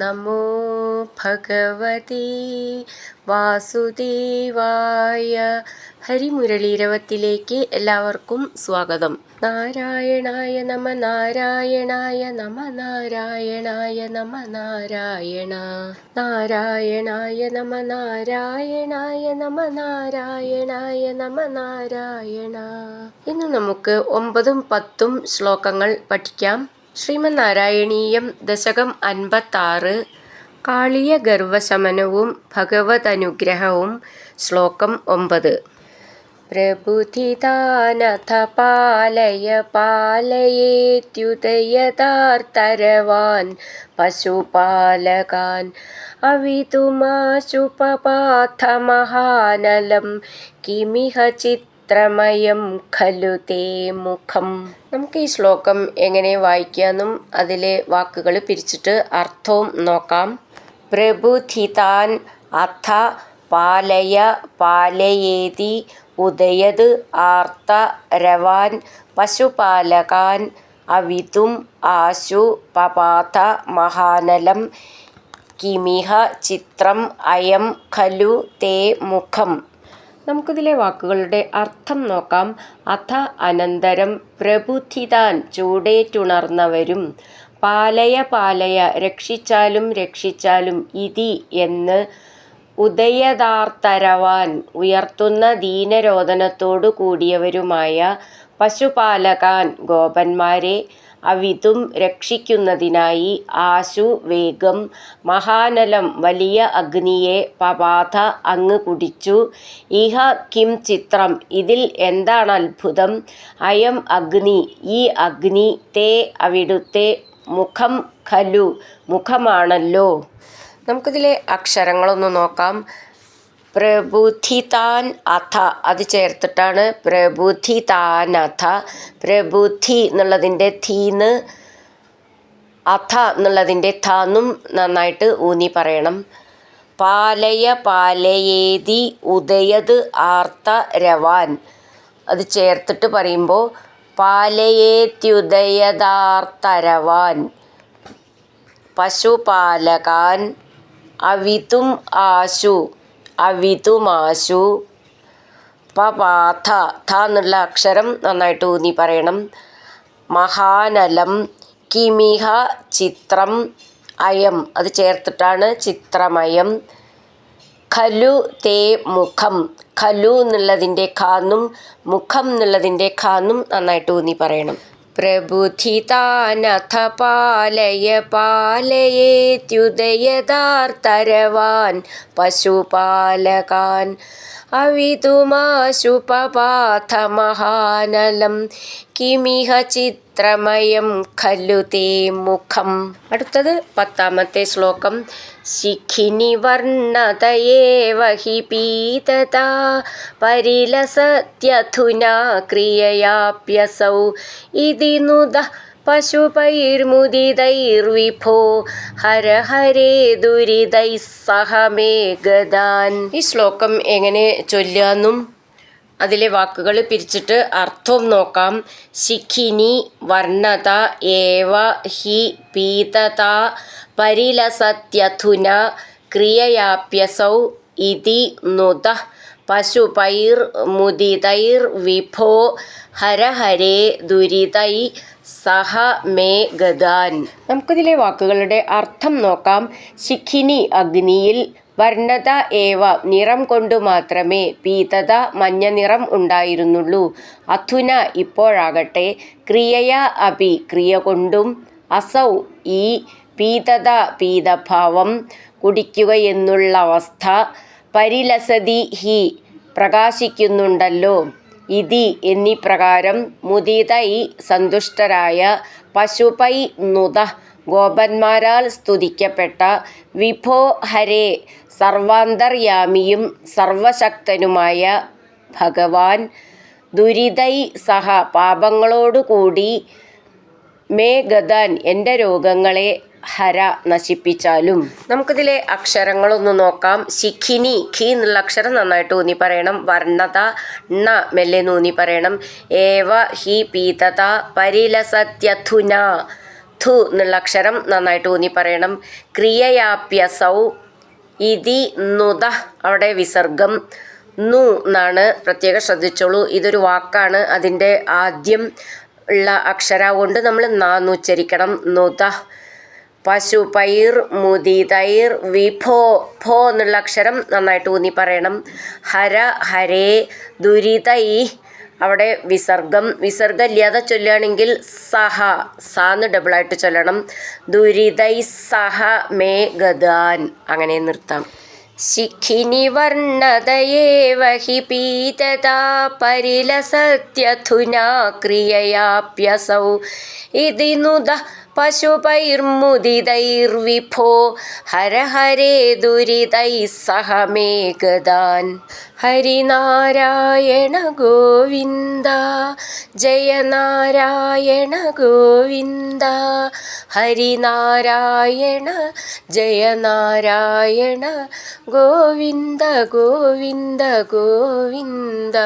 നമോ ഭഗവതേ വാസുദേവായ. ഹരിമുരളീരവത്തിലേക്ക് എല്ലാവർക്കും സ്വാഗതം. നാരായണായ നമ നാരായണായ നമ നാരായണായ നമ നാരായണ നാരായണായ നമ നാരായണായ നമ നാരായണായ നമ നാരായണ. ഇന്ന് നമുക്ക് 9ഉം 10ഉം ശ്ലോകങ്ങൾ പഠിക്കാം. ശ്രീമന്നാരായണീയം ദശകം 56 കാളിയ ഗർവശമനവും ഭഗവതനുഗ്രഹവും. ശ്ലോകം 9. പ്രബുദ്ധിതാനഥ പാലയ പാലയേത്യുദയതാർത്തരവാൻ പശുപാലകാൻ അവിതുമാശുപപാഥമഹാനലം കിമിഹ ചിത്രമയം ഖലു തേ മുഖം. നമുക്ക് ഈ ശ്ലോകം എങ്ങനെ വായിക്കാമെന്നും അതിലെ വാക്കുകൾ പിരിച്ചിട്ട് അർത്ഥവും നോക്കാം. പ്രബുദ്ധിതാൻ അഥ പാലയ പാലയേതി ഉദയത് ആർത്ത രവാൻ പശുപാലകാൻ അവിതും ആശു പപാഥ മഹാനലം കിമിഹ ചിത്രം അയം ഖലു തേ മുഖം. നമുക്കിതിലെ വാക്കുകളുടെ അർത്ഥം നോക്കാം. അഥ അനന്തരം പ്രബുദ്ധിതാൻ ചൂടേറ്റുണർന്നവരും പാലയ പാലയ രക്ഷിച്ചാലും രക്ഷിച്ചാലും ഇതി എന്ന് ഉദയതാർത്തരവാൻ ഉയർത്തുന്ന ദീനരോദനത്തോടു കൂടിയവരുമായ പശുപാലകാൻ ഗോപന്മാരെ അവിതും രക്ഷിക്കുന്നതിനായി ആശു വേഗം മഹാനലം വലിയ അഗ്നിയെ പപാഥ അങ്ങ് കുടിച്ചു. ഇഹ കിം ചിത്രം ഇതിൽ എന്താണ് അത്ഭുതം. അയം അഗ്നി ഈ അഗ്നി തേ അവിടുത്തെ മുഖം ഖലു മുഖമാണല്ലോ. നമുക്കിതിലെ അക്ഷരങ്ങളൊന്ന് നോക്കാം. പ്രബുദ്ധിതാൻ അഥ അത് ചേർത്തിട്ടാണ് പ്രബുദ്ധിതാനഥ. പ്രബുദ്ധി എന്നുള്ളതിൻ്റെ ധീന്ന് അഥ എന്നുള്ളതിൻ്റെ ഥാന്നും നന്നായിട്ട് ഊന്നി പറയണം. പാലയ പാലയേതി ഉദയത് ആർത്ത രവാൻ അത് ചേർത്തിട്ട് പറയുമ്പോൾ പാലയേത്യുദയതാർത്തരവാൻ പശുപാലകാൻ അവിതും ആശു അവിതുമാശു പപാഥ ഥ എന്നുള്ള അക്ഷരം നന്നായിട്ട് ഊന്നി പറയണം. മഹാനലം കിമിഹ ചിത്രം അയം അത് ചേർത്തിട്ടാണ് ചിത്രമയം. ഖലു തേ മുഖം ഖലു എന്നുള്ളതിൻ്റെ ഖാന്നും മുഖം എന്നുള്ളതിൻ്റെ ഖാന്നും നന്നായിട്ട് ഊന്നി പറയണം. പ്രബുദ്ധിതാനഥ പാലയ പാലയേത്യുദയതാർത്തരവാൻ പശുപാലകാൻ അവിതുമാശു പപാഥ മഹാനലം കിമിഹ ചിത്രമയം ഖലു തേ മുഖം. അടുത്തത് 10ാമത്തെ ശ്ലോകം. ശിഖിനി വർണ്ണതയേവ ഹി പീതതാ പരിലസത്യധുനാ ക്രിയയാപ്യസൗ ഇതി നുദഃ പശുപൈർമുദിതൈർവിഭോ ഹര ഹരേ ദുരിതൈ സഹ മേ ഗദാൻ. ഈ ശ്ലോകം എങ്ങനെ ചൊല്ലാന്നും അതിലെ വാക്കുകൾ പിരിച്ചിട്ട് അർത്ഥവും നോക്കാം. ശിഖിനി വർണ്ണത ഏവ ഹി പീതത പരിലസത്യധുന ക്രിയയാപ്യസൗ ഇതി നുദഃ പശുപൈർ മുദിതൈർ വിഭോ ഹര ഹരേ ദുരിതൈ സഹ മേ ഗദാൻ. നമുക്കിതിലെ വാക്കുകളുടെ അർത്ഥം നോക്കാം. ശിഖിനി അഗ്നിയിൽ, വർണ്ണത ഏവ നിറം കൊണ്ടു മാത്രമേ, പീതത മഞ്ഞ നിറം ഉണ്ടായിരുന്നുള്ളൂ, അധുന ഇപ്പോഴാകട്ടെ, ക്രിയയാ അപി ക്രിയ കൊണ്ടും, അസൗ ഈ, പീതത പീതഭാവം കുടിക്കുകയെന്നുള്ള അവസ്ഥ, പരിലസതി ഹി പ്രകാശിക്കുന്നുണ്ടല്ലോ, ഇതി എന്നീ പ്രകാരം, മുദിതൈ സന്തുഷ്ടരായ, പശുപൈ നുദ ഗോപന്മാരാൽ സ്തുതിക്കപ്പെട്ട, വിഭോ ഹരേ സർവാന്തർയാമിയും സർവശക്തനുമായ ഭഗവാൻ, ദുരിതൈ സഹ പാപങ്ങളോടുകൂടി, മേ ഗദാൻ എൻ്റെ രോഗങ്ങളെ ഹര നശിപ്പിച്ചാലും. നമുക്കിതിലെ അക്ഷരങ്ങളൊന്ന് നോക്കാം. ശിഖിനി ഖി എന്നുള്ള അക്ഷരം നന്നായിട്ട് ഊന്നി പറയണം. വർണ്ണത ണ മെല്ലെ ഊന്നി പറയണം. ഏവ ഹി പീതത പരിലസത്യധുന ധു എന്നുള്ള അക്ഷരം നന്നായിട്ട് ഊന്നി പറയണം. ക്രിയയാപ്യസൗ ഇതി നുത, അവിടെ വിസർഗം നു എന്നാണ്, പ്രത്യേകം ശ്രദ്ധിച്ചോളൂ. ഇതൊരു വാക്കാണ്, അതിൻ്റെ ആദ്യം ഉള്ള അക്ഷരകൊണ്ട് നമ്മൾ നാന്ന് ഉച്ചരിക്കണം. നുത. പശുപൈർ മുദിതൈർ വിഭോ, ഭോ എന്നുള്ള അക്ഷരം നന്നായിട്ട് ഊന്നി പറയണം. ഹര ഹരേ ദുരിതൈ, അവിടെ വിസർഗം. വിസർഗം ഇല്ലാതെ ചൊല്ലുകയാണെങ്കിൽ സഹ, സാന്ന് ഡബിളായിട്ട് ചൊല്ലണം. ദുരിതൈ സഹ മേ ഗദാൻ, അങ്ങനെ നിർത്താം. ശിഖിനി വർണ്ണതയേവ ഹി പീതതാ പരിലസത്യധുനാ ക്രിയയാപ്യസൗ ഇതി നുത പശുപൈർമുദിതൈർവിഭോ ഹര ഹരേ ദുരിതൈ സഹ മേ ഗദാൻ. ഹരിനാരായണ ഗോവിന്ദ ജയ നാരായണ ഗോവിന്ദ, ഹരിനാരായണ ജയ നാരായണ ഗോവിന്ദ ഗോവിന്ദ ഗോവിന്ദ.